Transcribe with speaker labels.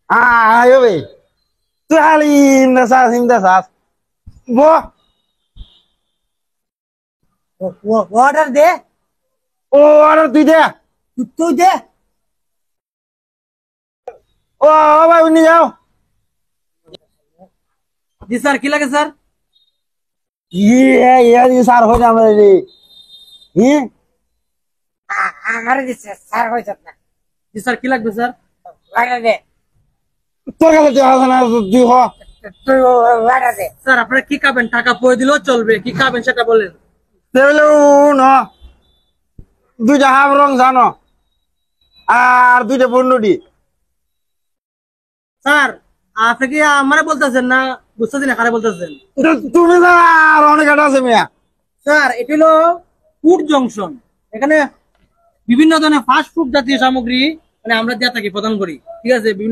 Speaker 1: Ayo be. Tuh halim dasas. Bo.
Speaker 2: Order দে।
Speaker 1: Oh, ada tuh dia.
Speaker 2: তুই দে।
Speaker 1: Oh, apa ini jauh?
Speaker 2: জি sir, কি লাগে sir?
Speaker 1: Iya, di sar ho jam ini. Ih,
Speaker 2: আমারে দিছে স্যার হয়ে যাবে না। জি স্যার, কি লাগবে স্যার? অর্ডার দে।
Speaker 1: তোর কাছে তুই হাসান তুই হ।
Speaker 2: তুই অর্ডার দে। স্যার, আপনারা কি খাবেন? টাকা পয়সা দিলেও চলবে, কি খাবেন সেটা বলেন।
Speaker 1: Tebele no. দুইটা হাফ রং জানো আর দুইটা বন্ডুটি।
Speaker 2: স্যার, আপনি কি আমারে বলতেছেন না বুঝতেছেন না কারে বলতেছেন?
Speaker 1: তুমি আর অনেক একটা আছে মিয়া।
Speaker 2: স্যার, এটা হলো ফুড জংশন। এখানে বিভিন্ন ধরনের ফাস্ট ফুড জাতীয় সামগ্রী মানে আমরা দিয়ে থাকি, প্রদান করি। ঠিক আছে, বিভিন্ন